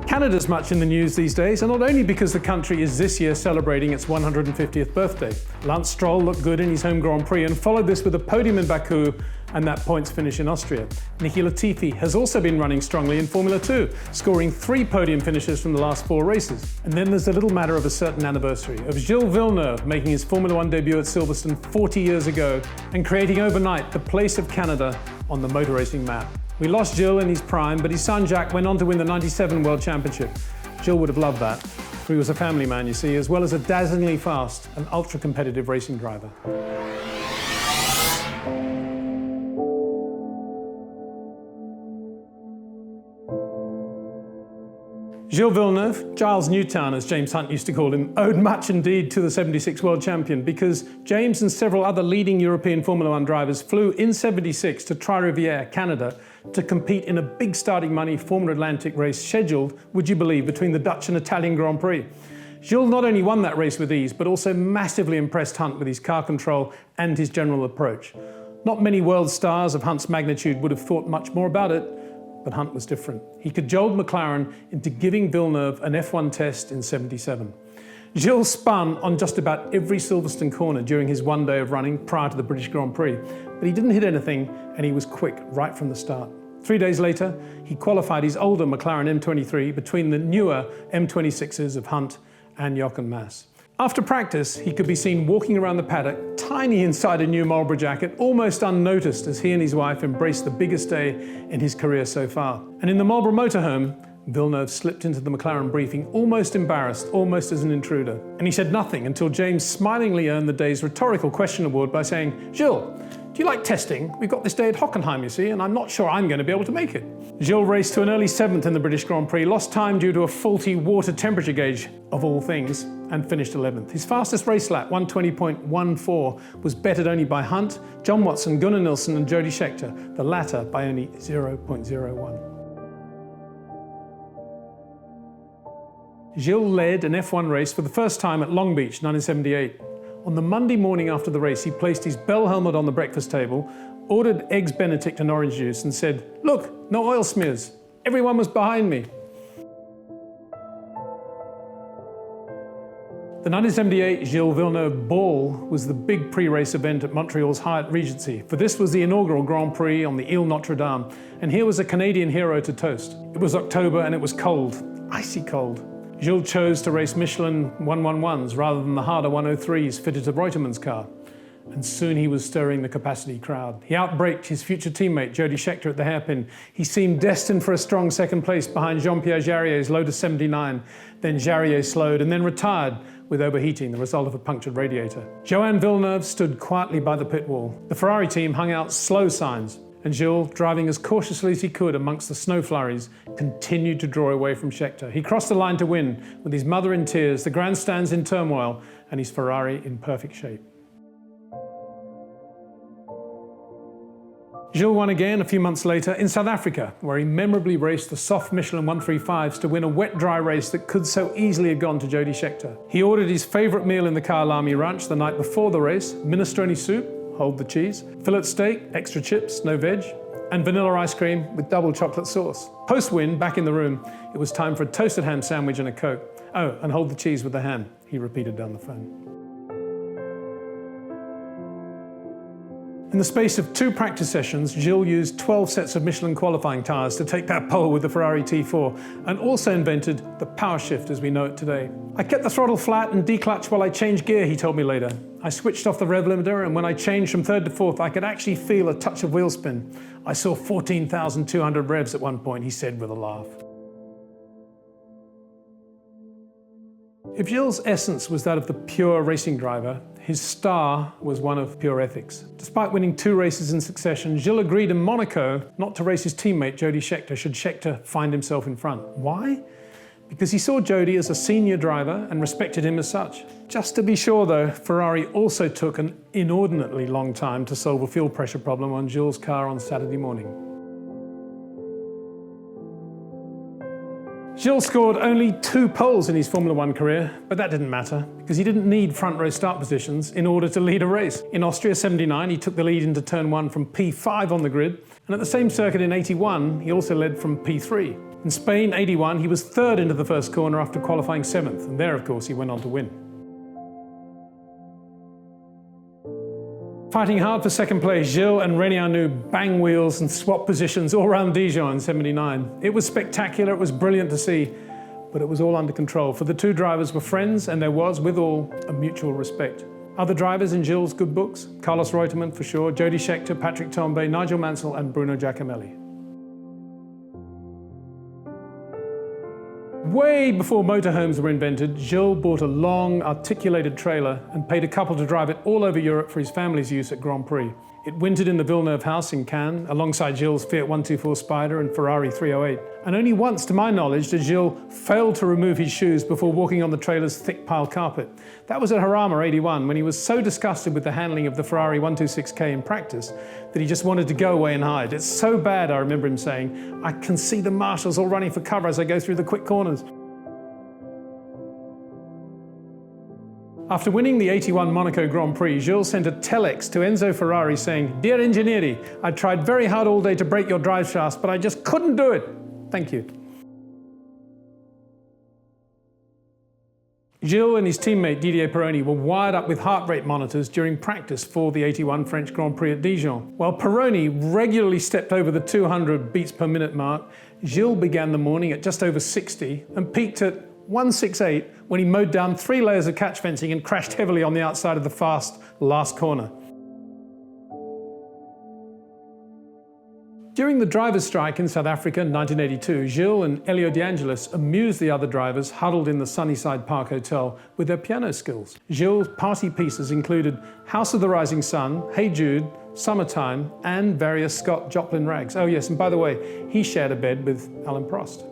Canada's much in the news these days, and not only because the country is this year celebrating its 150th birthday. Lance Stroll looked good in his home Grand Prix and followed this with a podium in Baku and that points finish in Austria. Niki Latifi has also been running strongly in Formula 2, scoring 3 podium finishes from the last 4 races. And then there's the little matter of a certain anniversary of Gilles Villeneuve making his Formula 1 debut at Silverstone 40 years ago and creating overnight the place of Canada on the motor racing map. We lost Gilles in his prime, but his son Jacques went on to win the '97 World Championship. Gilles would have loved that, for he was a family man, you see, as well as a dazzlingly fast and ultra-competitive racing driver. Gilles Villeneuve, Giles Newtown as James Hunt used to call him, owed much indeed to the '76 world champion because James and several other leading European Formula 1 drivers flew in '76 to Trois-Rivières, Canada, to compete in a big starting money Formula Atlantic race scheduled, would you believe, between the Dutch and Italian Grand Prix. Gilles not only won that race with ease, but also massively impressed Hunt with his car control and his general approach. Not many world stars of Hunt's magnitude would have thought much more about it, but Hunt was different. He cajoled McLaren into giving Villeneuve an F1 test in '77. Gilles spun on just about every Silverstone corner during his one day of running prior to the British Grand Prix, but he didn't hit anything and he was quick right from the start. 3 days later, he qualified his older McLaren M23 between the newer M26s of Hunt and Jochen Mass. After practice, he could be seen walking around the paddock, tiny inside a new Marlboro jacket, almost unnoticed as he and his wife embraced the biggest day in his career so far. And in the Marlboro motorhome, Villeneuve slipped into the McLaren briefing, almost embarrassed, almost as an intruder. And he said nothing until James smilingly earned the day's rhetorical question award by saying, "Gilles, do you like testing? We've got this day at Hockenheim, you see, and I'm not sure I'm going to be able to make it." Gilles raced to an early 7th in the British Grand Prix, lost time due to a faulty water temperature gauge, of all things, and finished 11th. His fastest race lap, 1:20.14, was bettered only by Hunt, John Watson, Gunnar Nilsson and Jody Scheckter, the latter by only 0.01. Gilles led an F1 race for the first time at Long Beach, 1978. On the Monday morning after the race, he placed his bell helmet on the breakfast table, ordered eggs Benedict and orange juice and said, "Look, no oil smears. Everyone was behind me." The 1978 Gilles Villeneuve Ball was the big pre-race event at Montreal's Hyatt Regency, for this was the inaugural Grand Prix on the Ile Notre Dame, and here was a Canadian hero to toast. It was October and it was cold, icy cold. Gilles chose to race Michelin 111s rather than the harder 103s fitted to Reutemann's car. And soon he was stirring the capacity crowd. He outbraked his future teammate Jody Scheckter at the hairpin. He seemed destined for a strong second place behind Jean-Pierre Jarrier's Lotus 79. Then Jarrier slowed and then retired with overheating, the result of a punctured radiator. Joan Villeneuve stood quietly by the pit wall. The Ferrari team hung out slow signs, and Gilles, driving as cautiously as he could amongst the snow flurries, continued to draw away from Scheckter. He crossed the line to win, with his mother in tears, the grandstands in turmoil, and his Ferrari in perfect shape. Gilles won again a few months later in South Africa, where he memorably raced the soft Michelin 135s to win a wet-dry race that could so easily have gone to Jody Scheckter. He ordered his favourite meal in the Kyalami Ranch the night before the race, minestrone soup, hold the cheese, fillet steak, extra chips, no veg, and vanilla ice cream with double chocolate sauce. Post-win, back in the room, it was time for a toasted ham sandwich and a Coke. "Oh, and hold the cheese with the ham," he repeated down the phone. In the space of 2 practice sessions, Gilles used 12 sets of Michelin qualifying tyres to take that pole with the Ferrari T4, and also invented the powershift as we know it today. "I kept the throttle flat and declutched while I changed gear," he told me later. "I switched off the rev limiter, and when I changed from 3rd to 4th, I could actually feel a touch of wheel spin. I saw 14,200 revs at one point," he said with a laugh. If Gilles' essence was that of the pure racing driver, his star was one of pure ethics. Despite winning 2 races in succession, Gilles agreed in Monaco not to race his teammate Jody Scheckter should Scheckter find himself in front. Why? Because he saw Jody as a senior driver and respected him as such. Just to be sure though, Ferrari also took an inordinately long time to solve a fuel pressure problem on Gilles' car on Saturday morning. Gilles scored only 2 poles in his Formula One career, but that didn't matter because he didn't need front row start positions in order to lead a race. In Austria 79, he took the lead into turn 1 from P5 on the grid, and at the same circuit in 81, he also led from P3. In Spain 81, he was 3rd into the first corner after qualifying 7th, and there, of course, he went on to win. Fighting hard for second place, Gilles and Rene bang wheels and swap positions all around Dijon in 79. It was spectacular, it was brilliant to see, but it was all under control, for the two drivers were friends and there was, withal, a mutual respect. Other drivers in Gilles' good books, Carlos Reutemann for sure, Jody Scheckter, Patrick Tambay, Nigel Mansell and Bruno Giacomelli. Way before motorhomes were invented, Gilles bought a long, articulated trailer and paid a couple to drive it all over Europe for his family's use at Grand Prix. It wintered in the Villeneuve house in Cannes, alongside Gilles' Fiat 124 Spider and Ferrari 308. And only once, to my knowledge, did Gilles fail to remove his shoes before walking on the trailer's thick pile carpet. That was at Jarama 81, when he was so disgusted with the handling of the Ferrari 126K in practice that he just wanted to go away and hide. It's so bad, I remember him saying, "I can see the marshals all running for cover as I go through the quick corners." After winning the 81 Monaco Grand Prix, Gilles sent a telex to Enzo Ferrari saying, "Dear Ingegneri, I tried very hard all day to break your drive shafts, but I just couldn't do it. Thank you." Gilles and his teammate Didier Pironi were wired up with heart rate monitors during practice for the 81 French Grand Prix at Dijon. While Pironi regularly stepped over the 200 beats per minute mark, Gilles began the morning at just over 60 and peaked at 168 when he mowed down 3 layers of catch fencing and crashed heavily on the outside of the fast last corner. During the drivers' strike in South Africa in 1982, Gilles and Elio De Angelis amused the other drivers huddled in the Sunnyside Park Hotel with their piano skills. Gilles' party pieces included House of the Rising Sun, Hey Jude, Summertime, and various Scott Joplin rags. Oh yes, and by the way, he shared a bed with Alan Prost.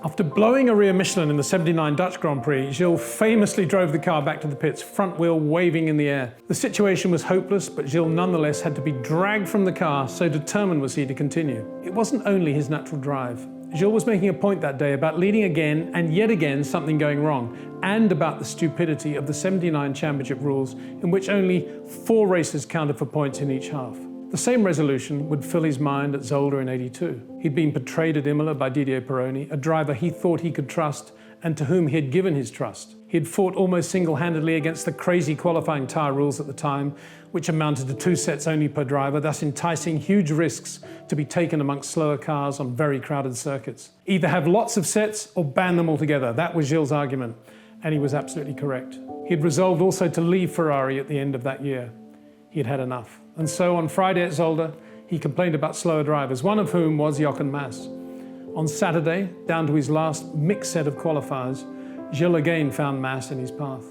After blowing a rear Michelin in the 79 Dutch Grand Prix, Gilles famously drove the car back to the pits, front wheel waving in the air. The situation was hopeless, but Gilles nonetheless had to be dragged from the car, so determined was he to continue. It wasn't only his natural drive. Gilles was making a point that day about leading again and yet again something going wrong, and about the stupidity of the 79 championship rules in which only 4 races counted for points in each half. The same resolution would fill his mind at Zolder in 82. He'd been betrayed at Imola by Didier Pironi, a driver he thought he could trust and to whom he had given his trust. He had fought almost single-handedly against the crazy qualifying tyre rules at the time, which amounted to 2 sets only per driver, thus enticing huge risks to be taken amongst slower cars on very crowded circuits. Either have lots of sets or ban them altogether. That was Gilles' argument, and he was absolutely correct. He had resolved also to leave Ferrari at the end of that year. He had had enough. And so on Friday at Zolder, he complained about slower drivers, one of whom was Jochen Mass. On Saturday, down to his last mixed set of qualifiers, Gilles again found Mass in his path.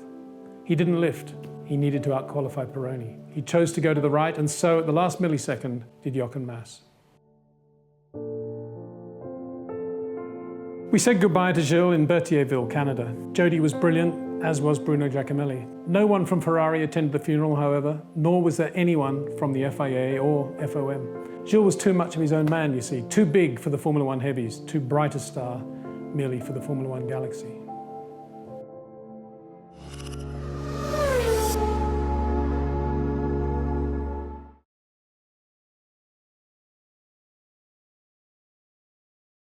He didn't lift. He needed to out-qualify Pironi. He chose to go to the right, and so at the last millisecond did Jochen Mass. We said goodbye to Gilles in Berthierville, Canada. Jody was brilliant, as was Bruno Giacomelli. No one from Ferrari attended the funeral, however, nor was there anyone from the FIA or FOM. Gilles was too much of his own man, you see, too big for the Formula One heavies, too bright a star merely for the Formula One galaxy.